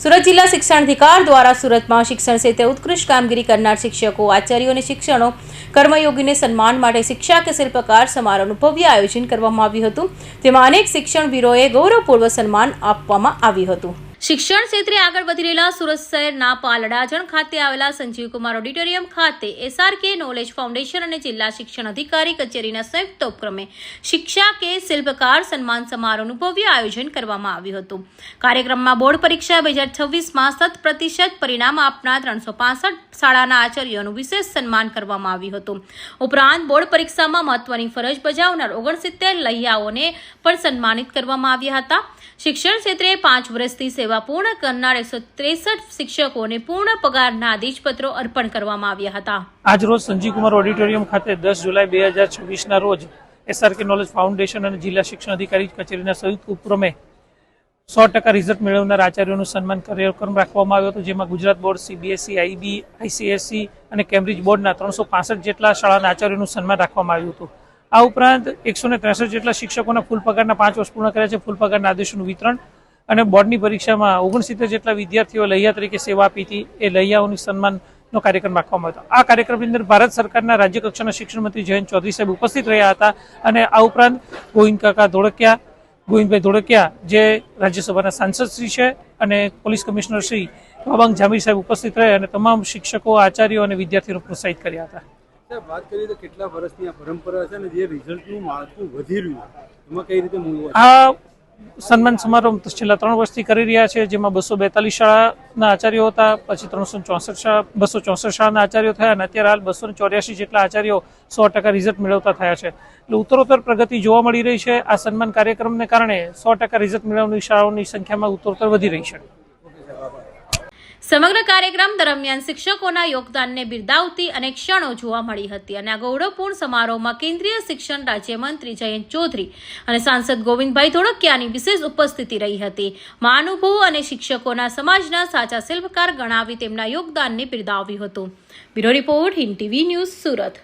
સુરત જિલ્લા શિક્ષણાધિકાર દ્વારા સુરતમાં શિક્ષણ ક્ષેત્રે ઉત્કૃષ્ટ કામગીરી કરનાર શિક્ષકો, આચાર્યો અને શિક્ષણો કર્મયોગીને સન્માન માટે શિક્ષા કે શિલ્પકાર સમારોહનું ભવ્ય આયોજન કરવામાં આવ્યું હતું. તેમાં અનેક શિક્ષણવીરોએ ગૌરવપૂર્વક સન્માન આપવામાં આવ્યું હતું. શિક્ષણ ક્ષેત્રે આગળ વધી રહેલા સુરત શહેરના પાલડાજણ ખાતે આવેલા સંજીવ કુમાર ઓડિટોરિયમ ખાતે SRK નોલેજ ફાઉન્ડેશન અને જિલ્લા શિક્ષણ અધિકારી કચેરીના સંયુક્ત ઉપક્રમે શિક્ષા કે શિલ્પકાર સન્માન સમારોહનું ભવ્ય આયોજન કરવામાં આવ્યું હતું. કાર્યક્રમમાં બોર્ડ પરીક્ષા 2026માં 100% પરિણામ આપનાર 365 શાળાના આચાર્યોનું વિશેષ સન્માન કરવામાં આવ્યું હતું. ઉપરાંત બોર્ડ પરીક્ષામાં મહત્વની ફરજ બજાવનાર 69 લૈયાઓને પણ સન્માનિત કરવામાં આવ્યા હતા. શિક્ષણ ક્ષેત્રે 5 વર્ષથી સેવા પૂર્ણ કરનાર 163 શિક્ષકોને પૂર્ણ પગારના આદેશપત્રો અર્પણ કરવામાં આવ્યા હતા. આજ રોજ સંજીવ કુમાર ઓડિટોરિયમ ખાતે 10 જુલાઈ 2026ના રોજ SRK નોલેજ ફાઉન્ડેશન અને જિલ્લા શિક્ષણ અધિકારી કચેરીના સંયુક્ત ઉપક્રમે 100% રિઝલ્ટ મેળવનાર આચાર્યોનું સન્માન કાર્યક્રમ રાખવામાં આવ્યો હતો, જેમાં Gujarat board, CBSE, IB, ICSE અને કેમ્બ્રિજ બોર્ડના 365 જેટલા શાળાના આચાર્યોનું સન્માન રાખવામાં આવ્યું હતું. આ ઉપરાંત 163 જેટલા શિક્ષકોના ફૂલ પગારના 5 વર્ષ પૂર્ણ કર્યા છે. ફૂલ પગારના આદેશોનું વિતરણ અને બોર્ડની પરીક્ષામાં 69 જેટલા વિદ્યાર્થીઓ લૈયા તરીકે સેવા આપી હતી, એ લૈયાઓની સન્માનનો કાર્યક્રમ રાખવામાં આવ્યો હતો. આ કાર્યક્રમની અંદર ભારત સરકારના રાજ્ય કક્ષાના શિક્ષણ મંત્રી જયંત ચૌધરી સાહેબ ઉપસ્થિત રહ્યા હતા અને આ ઉપરાંત ગોવિંદભાઈ ધોળકિયા જે રાજ્યસભાના સાંસદ શ્રી છે અને પોલીસ કમિશનર શ્રી બાબાંગ જામીર સાહેબ ઉપસ્થિત રહ્યા અને તમામ શિક્ષકો, આચાર્યો અને વિદ્યાર્થીઓને પ્રોત્સાહિત કર્યા હતા. વાત કરીએ તો કેટલા વર્ષની આ પરંપરા છે અને જે રિઝલ્ટનું માળખું વધી રહ્યું એમાં કઈ રીતે મૂળવું? આ સન્માન સમારોહ છેલ્લા 3 વર્ષથી કરી રહ્યા છે, જેમાં 242 શાળાના આચાર્યો હતા, પછી 264 શાળાના આચાર્યો થયા અને અત્યારે હાલ 284 જેટલા આચાર્યો 100% રિઝલ્ટ મેળવતા થયા છે. એટલે ઉત્તરોત્તર પ્રગતિ જોવા મળી રહી છે. આ સન્માન કાર્યક્રમને કારણે 100% રિઝલ્ટ મેળવનારી શાળાઓની સંખ્યામાં ઉત્તરોત્તર વધી રહી છે. સમગ્ર કાર્યક્રમ દરમિયાન શિક્ષકોના યોગદાનને બિરદાવતી અનેક ક્ષણો જોવા મળી હતી અને આ ગૌરવપૂર્ણ સમારોહમાં કેન્દ્રીય શિક્ષણ રાજ્યમંત્રી જયંત ચૌધરી અને સાંસદ ગોવિંદભાઈ ધોળકિયાની વિશેષ ઉપસ્થિતિ રહી હતી. મહાનુભાવો અને શિક્ષકોના સમાજના સાચા શિલ્પકાર ગણાવી તેમના યોગદાનને બિરદાવ્યું હતું. Bureau report, Hind TV news, Surat.